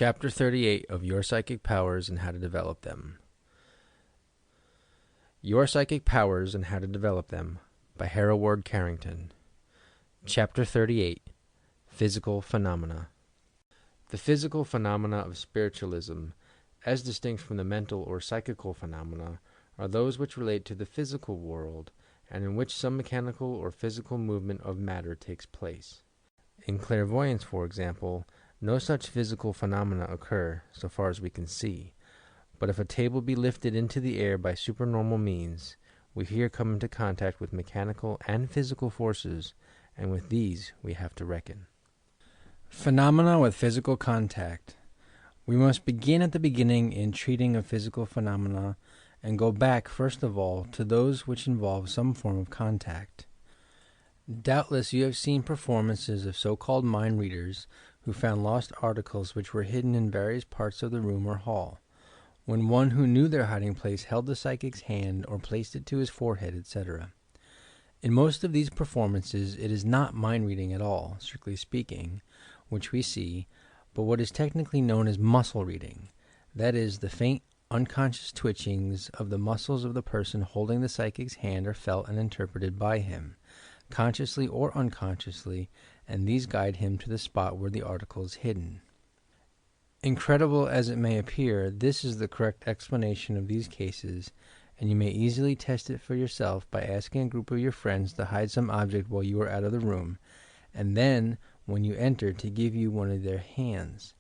Chapter 38 of Your Psychic Powers and How to Develop Them. Your Psychic Powers and How to Develop Them by Hereward Carrington. Chapter 38 Physical Phenomena. The physical phenomena of spiritualism, as distinct from the mental or psychical phenomena, are those which relate to the physical world and in which some mechanical or physical movement of matter takes place. In clairvoyance, for example, no such physical phenomena occur, so far as we can see, but if a table be lifted into the air by supernormal means, we here come into contact with mechanical and physical forces, and with these we have to reckon. Phenomena with physical contact. We must begin at the beginning in treating of physical phenomena, and go back, first of all, to those which involve some form of contact. Doubtless you have seen performances of so-called mind readers who found lost articles which were hidden in various parts of the room or hall, when one who knew their hiding place held the psychic's hand or placed it to his forehead, etc. In most of these performances it is not mind reading at all, strictly speaking, which we see, but what is technically known as muscle reading, that is, the faint unconscious twitchings of the muscles of the person holding the psychic's hand are felt and interpreted by him, consciously or unconsciously, and these guide him to the spot where the article is hidden. Incredible as it may appear, this is the correct explanation of these cases, and you may easily test it for yourself by asking a group of your friends to hide some object while you are out of the room, and then, when you enter, to give you one of their hands.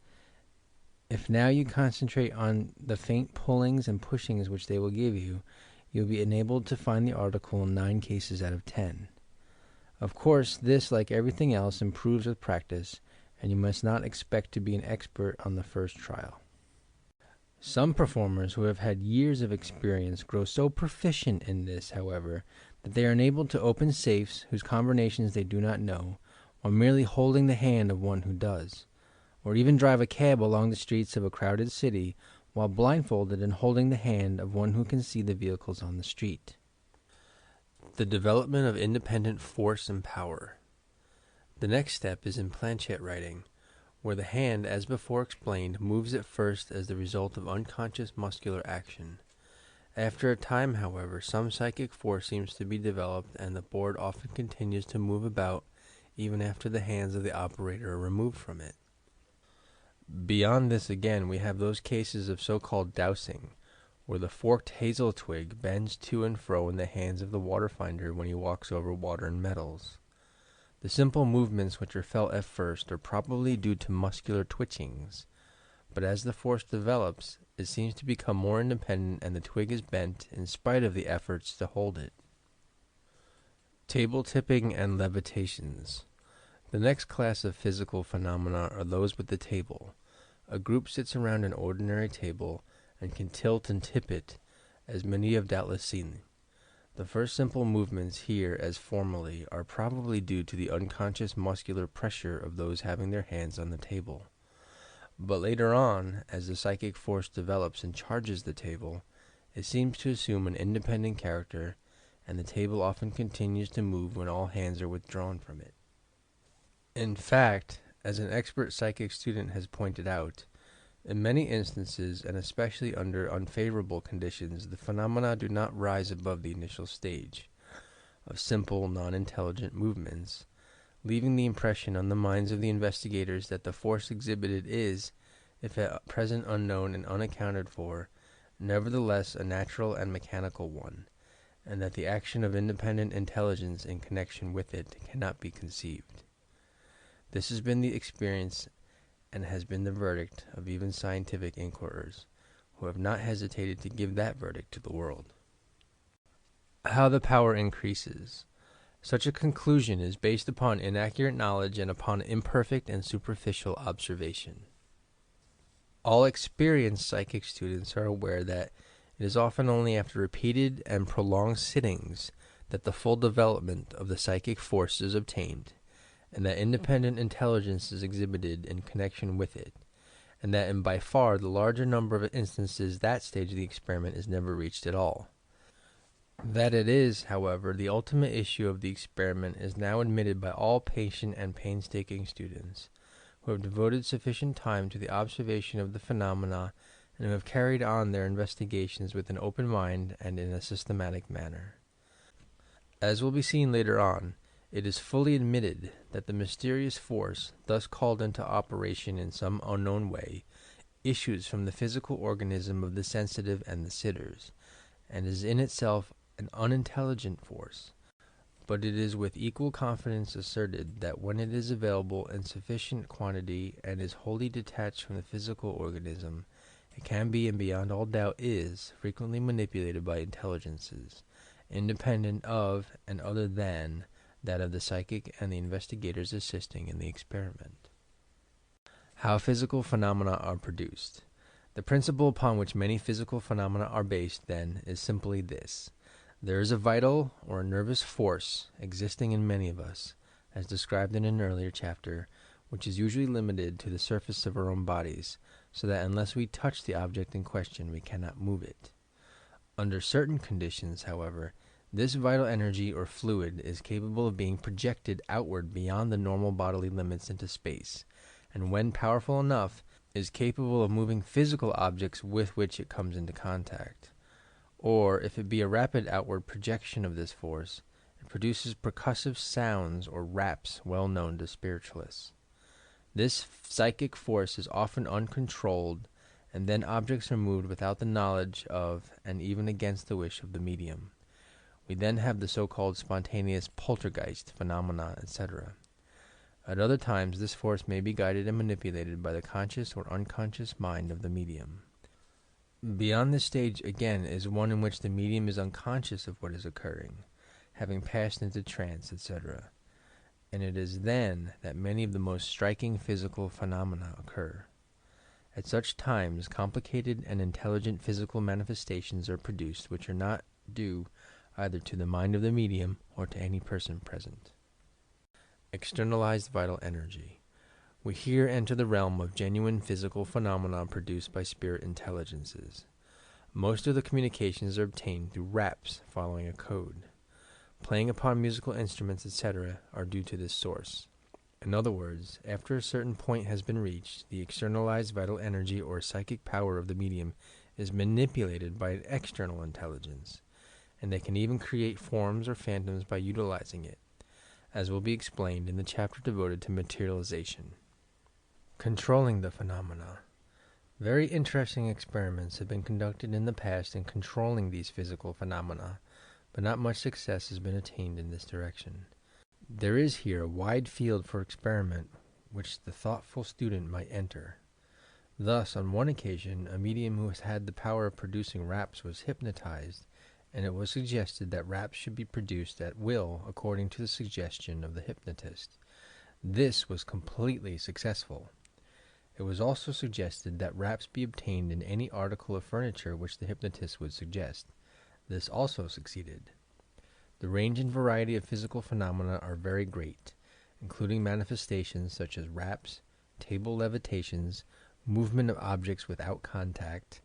If now you concentrate on the faint pullings and pushings which they will give you, you'll be enabled to find the article in 9 cases out of 10. Of course, this, like everything else, improves with practice, and you must not expect to be an expert on the first trial. Some performers who have had years of experience grow so proficient in this, however, that they are enabled to open safes whose combinations they do not know, while merely holding the hand of one who does, or even drive a cab along the streets of a crowded city while blindfolded and holding the hand of one who can see the vehicles on the street. The development of independent force and power. The next step is in planchette writing, where the hand, as before explained, moves at first as the result of unconscious muscular action. After a time, however, some psychic force seems to be developed, and the board often continues to move about even after the hands of the operator are removed from it. Beyond this again, we have those cases of so-called dowsing, where the forked hazel twig bends to and fro in the hands of the water finder when he walks over water and metals. The simple movements which are felt at first are probably due to muscular twitchings, but as the force develops, it seems to become more independent and the twig is bent in spite of the efforts to hold it. Table tipping and levitations. The next class of physical phenomena are those with the table. A group sits around an ordinary table and can tilt and tip it, as many have doubtless seen. The first simple movements here, as formerly, are probably due to the unconscious muscular pressure of those having their hands on the table. But later on, as the psychic force develops and charges the table, it seems to assume an independent character, and the table often continues to move when all hands are withdrawn from it. In fact, as an expert psychic student has pointed out, in many instances, and especially under unfavorable conditions, the phenomena do not rise above the initial stage of simple, non-intelligent movements, leaving the impression on the minds of the investigators that the force exhibited is, if at present unknown and unaccounted for, nevertheless a natural and mechanical one, and that the action of independent intelligence in connection with it cannot be conceived. This has been the experience and has been the verdict of even scientific inquirers, who have not hesitated to give that verdict to the world. How the power increases. Such a conclusion is based upon inaccurate knowledge and upon imperfect and superficial observation. All experienced psychic students are aware that it is often only after repeated and prolonged sittings that the full development of the psychic force is obtained, and that independent intelligence is exhibited in connection with it, and that in by far the larger number of instances that stage of the experiment is never reached at all. That it is, however, the ultimate issue of the experiment is now admitted by all patient and painstaking students, who have devoted sufficient time to the observation of the phenomena and who have carried on their investigations with an open mind and in a systematic manner. As will be seen later on, it is fully admitted that the mysterious force, thus called into operation in some unknown way, issues from the physical organism of the sensitive and the sitters, and is in itself an unintelligent force. But it is with equal confidence asserted that when it is available in sufficient quantity and is wholly detached from the physical organism, it can be, and beyond all doubt is, frequently manipulated by intelligences, independent of and other than that of the psychic and the investigators assisting in the experiment. How physical phenomena are produced. The principle upon which many physical phenomena are based, then, is simply this. There is a vital or a nervous force existing in many of us, as described in an earlier chapter, which is usually limited to the surface of our own bodies, so that unless we touch the object in question we cannot move it. Under certain conditions, however, this vital energy or fluid is capable of being projected outward beyond the normal bodily limits into space, and when powerful enough, is capable of moving physical objects with which it comes into contact. Or, if it be a rapid outward projection of this force, it produces percussive sounds or raps well known to spiritualists. This psychic force is often uncontrolled, and then objects are moved without the knowledge of and even against the wish of the medium. We then have the so-called spontaneous poltergeist phenomena, etc. At other times, this force may be guided and manipulated by the conscious or unconscious mind of the medium. Beyond this stage, again, is one in which the medium is unconscious of what is occurring, having passed into trance, etc. And it is then that many of the most striking physical phenomena occur. At such times, complicated and intelligent physical manifestations are produced which are not due either to the mind of the medium or to any person present. Externalized vital energy. We here enter the realm of genuine physical phenomena produced by spirit intelligences. Most of the communications are obtained through raps following a code. Playing upon musical instruments, etc., are due to this source. In other words, after a certain point has been reached, the externalized vital energy or psychic power of the medium is manipulated by an external intelligence, and they can even create forms or phantoms by utilizing it, as will be explained in the chapter devoted to materialization. Controlling the phenomena. Very interesting experiments have been conducted in the past in controlling these physical phenomena, but not much success has been attained in this direction. There is here a wide field for experiment which the thoughtful student might enter. Thus, on one occasion, a medium who has had the power of producing raps was hypnotized, and it was suggested that raps should be produced at will according to the suggestion of the hypnotist. This was completely successful. It was also suggested that raps be obtained in any article of furniture which the hypnotist would suggest. This also succeeded. The range and variety of physical phenomena are very great, including manifestations such as raps, table levitations, movement of objects without contact,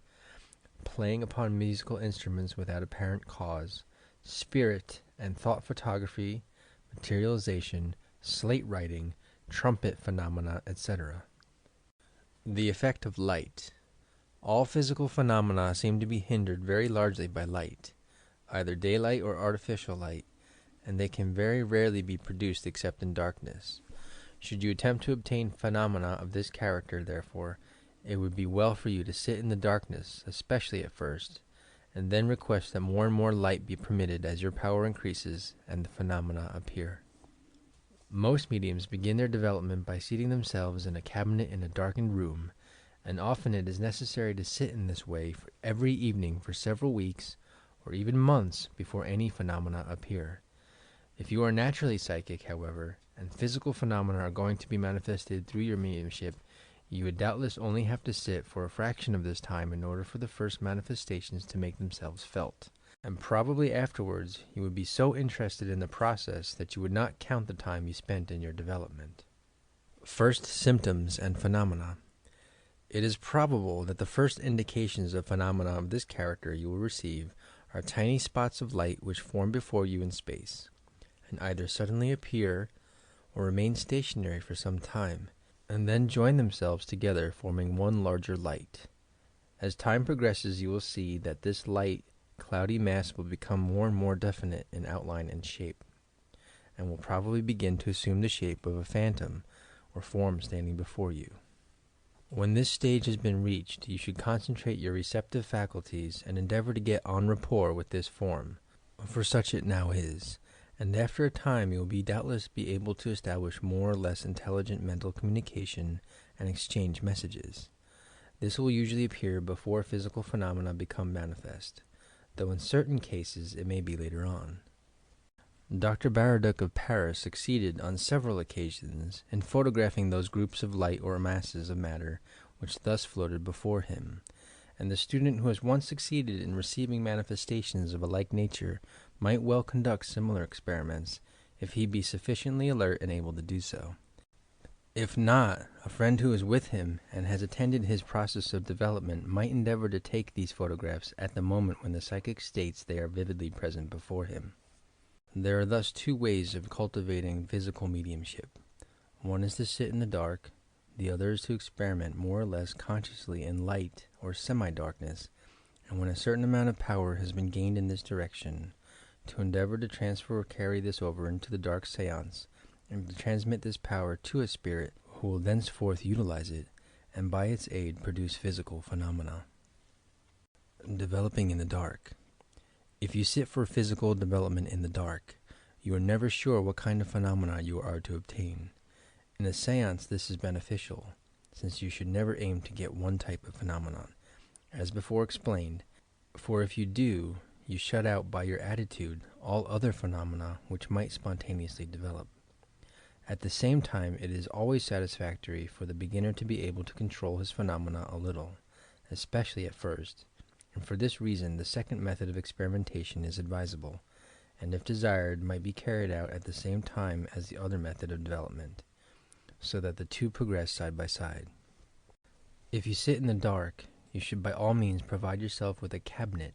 playing upon musical instruments without apparent cause, spirit and thought photography, materialization, slate writing, trumpet phenomena, etc. The effect of light. All physical phenomena seem to be hindered very largely by light, either daylight or artificial light, and they can very rarely be produced except in darkness. Should you attempt to obtain phenomena of this character, therefore, it would be well for you to sit in the darkness, especially at first, and then request that more and more light be permitted as your power increases and the phenomena appear. Most mediums begin their development by seating themselves in a cabinet in a darkened room, and often it is necessary to sit in this way for every evening for several weeks or even months before any phenomena appear. If you are naturally psychic, however, and physical phenomena are going to be manifested through your mediumship, you would doubtless only have to sit for a fraction of this time in order for the first manifestations to make themselves felt. And probably afterwards you would be so interested in the process that you would not count the time you spent in your development. First symptoms and phenomena. It is probable that the first indications of phenomena of this character you will receive are tiny spots of light which form before you in space, and either suddenly appear or remain stationary for some time, and then join themselves together, forming one larger light. As time progresses, you will see that this light, cloudy mass will become more and more definite in outline and shape, and will probably begin to assume the shape of a phantom or form standing before you. When this stage has been reached, you should concentrate your receptive faculties and endeavor to get en rapport with this form, for such it now is, and after a time you will doubtless be able to establish more or less intelligent mental communication and exchange messages. This will usually appear before physical phenomena become manifest, though in certain cases it may be later on. Dr. Baraduc of Paris succeeded on several occasions in photographing those groups of light or masses of matter which thus floated before him, and the student who has once succeeded in receiving manifestations of a like nature might well conduct similar experiments if he be sufficiently alert and able to do so. If not, a friend who is with him and has attended his process of development might endeavor to take these photographs at the moment when the psychic states they are vividly present before him. There are thus two ways of cultivating physical mediumship. One is to sit in the dark, the other is to experiment more or less consciously in light or semi-darkness, and when a certain amount of power has been gained in this direction, to endeavor to transfer or carry this over into the dark seance, and to transmit this power to a spirit who will thenceforth utilize it, and by its aid produce physical phenomena. Developing in the dark. If you sit for physical development in the dark, you are never sure what kind of phenomena you are to obtain. In a seance this is beneficial, since you should never aim to get one type of phenomenon, as before explained, for if you do, you shut out by your attitude all other phenomena which might spontaneously develop. At the same time, it is always satisfactory for the beginner to be able to control his phenomena a little, especially at first, and for this reason the second method of experimentation is advisable, and if desired might be carried out at the same time as the other method of development, so that the two progress side by side. If you sit in the dark, you should by all means provide yourself with a cabinet,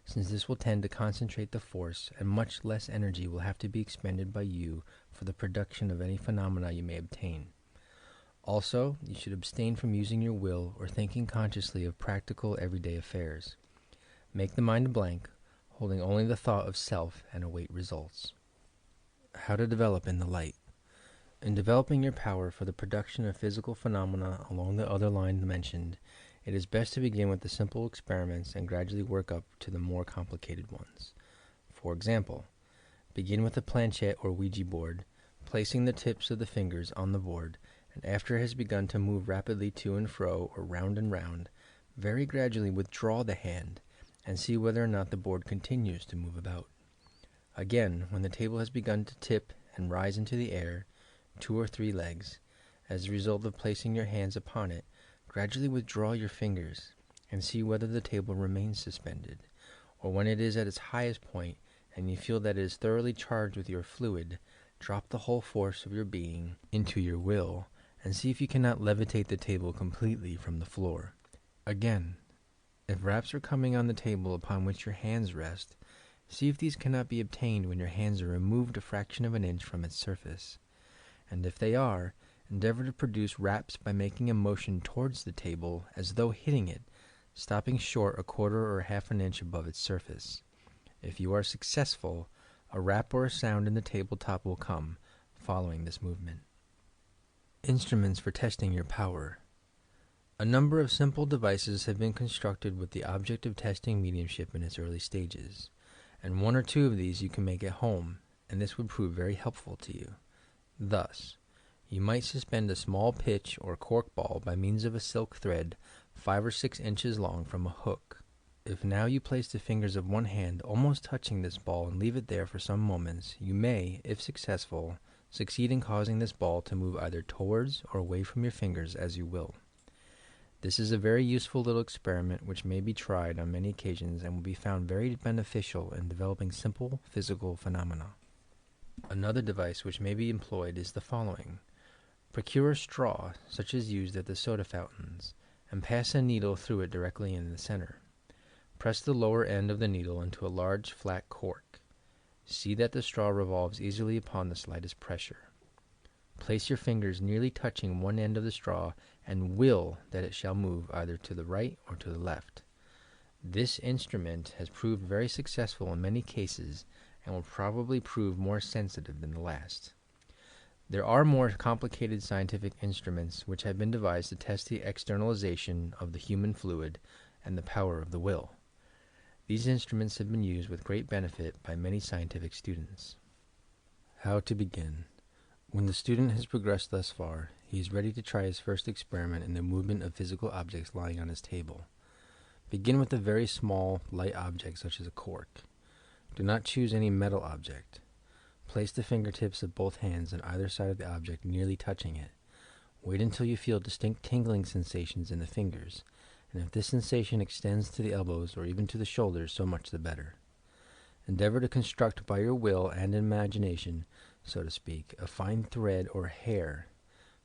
since this will tend to concentrate the force, and much less energy will have to be expended by you for the production of any phenomena you may obtain. Also, you should abstain from using your will or thinking consciously of practical everyday affairs. Make the mind a blank, holding only the thought of self, and await results. How to develop in the light. In developing your power for the production of physical phenomena along the other line mentioned, it is best to begin with the simple experiments and gradually work up to the more complicated ones. For example, begin with a planchette or Ouija board, placing the tips of the fingers on the board, and after it has begun to move rapidly to and fro or round and round, very gradually withdraw the hand and see whether or not the board continues to move about. Again, when the table has begun to tip and rise into the air, 2 or 3 legs, as a result of placing your hands upon it, gradually withdraw your fingers and see whether the table remains suspended, or when it is at its highest point and you feel that it is thoroughly charged with your fluid, drop the whole force of your being into your will and see if you cannot levitate the table completely from the floor. Again, if raps are coming on the table upon which your hands rest, see if these cannot be obtained when your hands are removed a fraction of an inch from its surface. And if they are, endeavor to produce raps by making a motion towards the table as though hitting it, stopping short a quarter or half an inch above its surface. If you are successful, a rap or a sound in the tabletop will come, following this movement. Instruments for testing your power. A number of simple devices have been constructed with the object of testing mediumship in its early stages, and 1 or 2 of these you can make at home, and this would prove very helpful to you. Thus, you might suspend a small pitch or cork ball by means of a silk thread 5 or 6 inches long from a hook. If now you place the fingers of one hand almost touching this ball and leave it there for some moments, you may, if successful, succeed in causing this ball to move either towards or away from your fingers as you will. This is a very useful little experiment which may be tried on many occasions and will be found very beneficial in developing simple physical phenomena. Another device which may be employed is the following. Procure a straw, such as used at the soda fountains, and pass a needle through it directly in the center. Press the lower end of the needle into a large flat cork. See that the straw revolves easily upon the slightest pressure. Place your fingers nearly touching one end of the straw and will that it shall move either to the right or to the left. This instrument has proved very successful in many cases and will probably prove more sensitive than the last. There are more complicated scientific instruments which have been devised to test the externalization of the human fluid and the power of the will. These instruments have been used with great benefit by many scientific students. How to begin. When the student has progressed thus far, he is ready to try his first experiment in the movement of physical objects lying on his table. Begin with a very small, light object such as a cork. Do not choose any metal object. Place the fingertips of both hands on either side of the object, nearly touching it. Wait until you feel distinct tingling sensations in the fingers, and if this sensation extends to the elbows or even to the shoulders, so much the better. Endeavor to construct by your will and imagination, so to speak, a fine thread or hair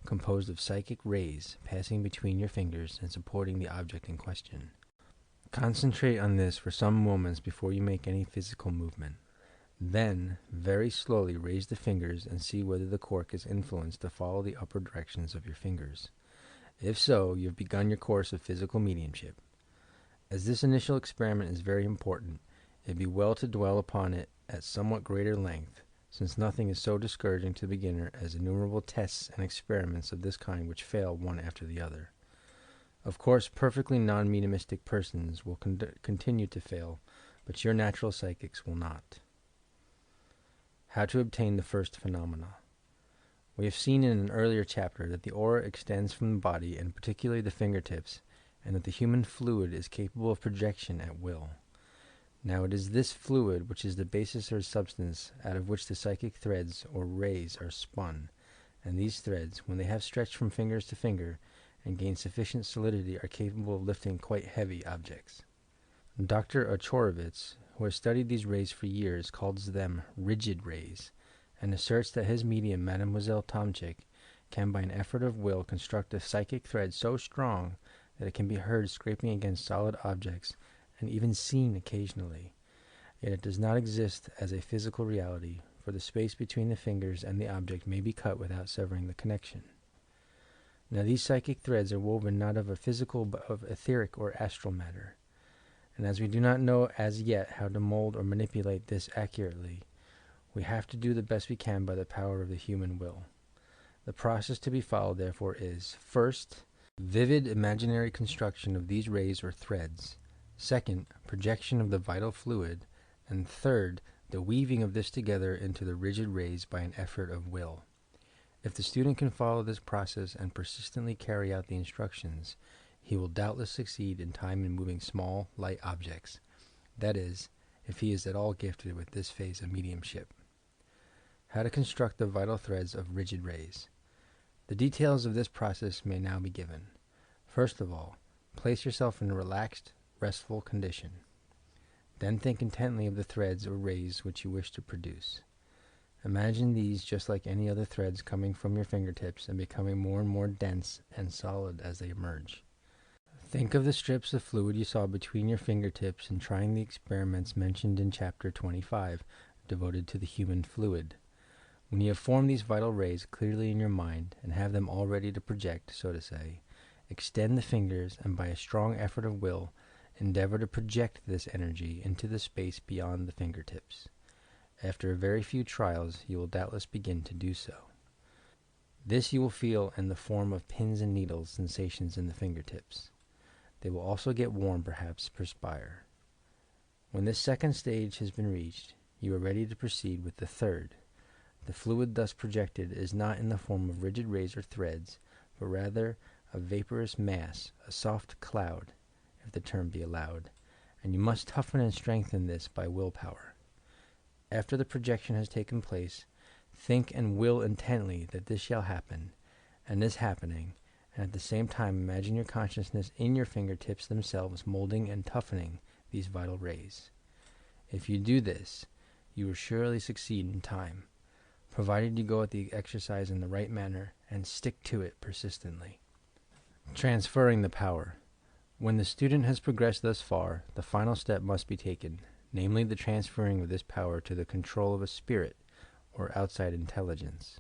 composed of psychic rays passing between your fingers and supporting the object in question. Concentrate on this for some moments before you make any physical movement. Then, very slowly raise the fingers and see whether the cork is influenced to follow the upper directions of your fingers. If so, you have begun your course of physical mediumship. As this initial experiment is very important, it would be well to dwell upon it at somewhat greater length, since nothing is so discouraging to the beginner as innumerable tests and experiments of this kind which fail one after the other. Of course, perfectly non-mediumistic persons will continue to fail, but your natural psychics will not. How to obtain the first phenomena. We have seen in an earlier chapter that the aura extends from the body, and particularly the fingertips, and that the human fluid is capable of projection at will. Now it is this fluid which is the basis or substance out of which the psychic threads or rays are spun, and these threads, when they have stretched from fingers to finger, and gain sufficient solidity, are capable of lifting quite heavy objects. Dr. Ochorovitz, who has studied these rays for years, calls them rigid rays, and asserts that his medium, Mademoiselle Tomchik, can by an effort of will construct a psychic thread so strong that it can be heard scraping against solid objects and even seen occasionally. Yet it does not exist as a physical reality, for the space between the fingers and the object may be cut without severing the connection. Now these psychic threads are woven not of a physical but of etheric or astral matter, and as we do not know as yet how to mold or manipulate this accurately, we have to do the best we can by the power of the human will. The process to be followed, therefore, is, first, vivid imaginary construction of these rays or threads, second, projection of the vital fluid, and third, the weaving of this together into the rigid rays by an effort of will. If the student can follow this process and persistently carry out the instructions, he will doubtless succeed in time in moving small, light objects. That is, if he is at all gifted with this phase of mediumship. How to construct the vital threads of rigid rays. The details of this process may now be given. First of all, place yourself in a relaxed, restful condition. Then think intently of the threads or rays which you wish to produce. Imagine these just like any other threads coming from your fingertips and becoming more and more dense and solid as they emerge. Think of the strips of fluid you saw between your fingertips in trying the experiments mentioned in Chapter 25, devoted to the human fluid. When you have formed these vital rays clearly in your mind and have them all ready to project, so to say, extend the fingers and by a strong effort of will, endeavor to project this energy into the space beyond the fingertips. After a very few trials, you will doubtless begin to do so. This you will feel in the form of pins and needles sensations in the fingertips. They will also get warm, perhaps perspire. When this second stage has been reached, you are ready to proceed with the third. The fluid thus projected is not in the form of rigid rays or threads, but rather a vaporous mass, a soft cloud, if the term be allowed, and you must toughen and strengthen this by willpower. After the projection has taken place, think and will intently that this shall happen, and is happening, and at the same time imagine your consciousness in your fingertips themselves molding and toughening these vital rays. If you do this, you will surely succeed in time, provided you go at the exercise in the right manner and stick to it persistently. Transferring the power. When the student has progressed thus far, the final step must be taken, namely the transferring of this power to the control of a spirit, or outside intelligence.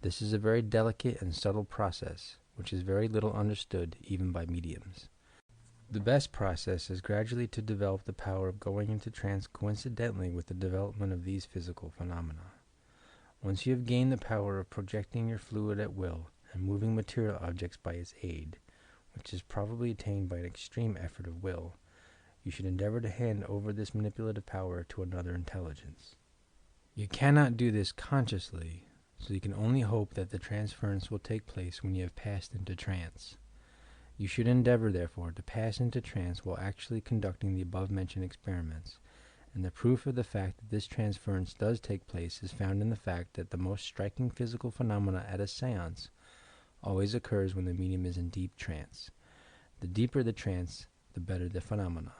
This is a very delicate and subtle process, which is very little understood even by mediums. The best process is gradually to develop the power of going into trance coincidentally with the development of these physical phenomena. Once you have gained the power of projecting your fluid at will and moving material objects by its aid, which is probably attained by an extreme effort of will, you should endeavor to hand over this manipulative power to another intelligence. You cannot do this consciously, so you can only hope that the transference will take place when you have passed into trance. You should endeavor, therefore, to pass into trance while actually conducting the above-mentioned experiments, and the proof of the fact that this transference does take place is found in the fact that the most striking physical phenomena at a seance always occurs when the medium is in deep trance. The deeper the trance, the better the phenomena.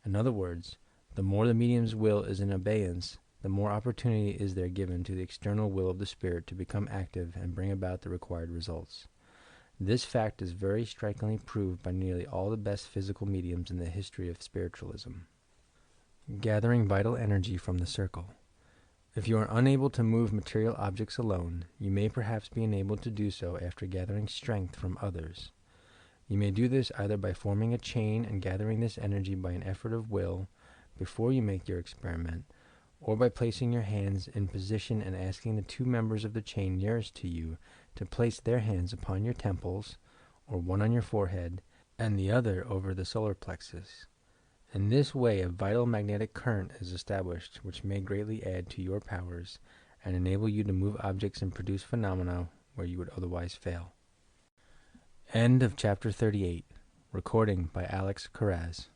In other words, the more the medium's will is in abeyance, the more opportunity is there given to the external will of the spirit to become active and bring about the required results. This fact is very strikingly proved by nearly all the best physical mediums in the history of spiritualism. Gathering vital energy from the circle. If you are unable to move material objects alone, you may perhaps be enabled to do so after gathering strength from others. You may do this either by forming a chain and gathering this energy by an effort of will before you make your experiment, or by placing your hands in position and asking the two members of the chain nearest to you to place their hands upon your temples, or one on your forehead, and the other over the solar plexus. In this way a vital magnetic current is established which may greatly add to your powers and enable you to move objects and produce phenomena where you would otherwise fail. End of Chapter 38. Recording by Alex Carraz.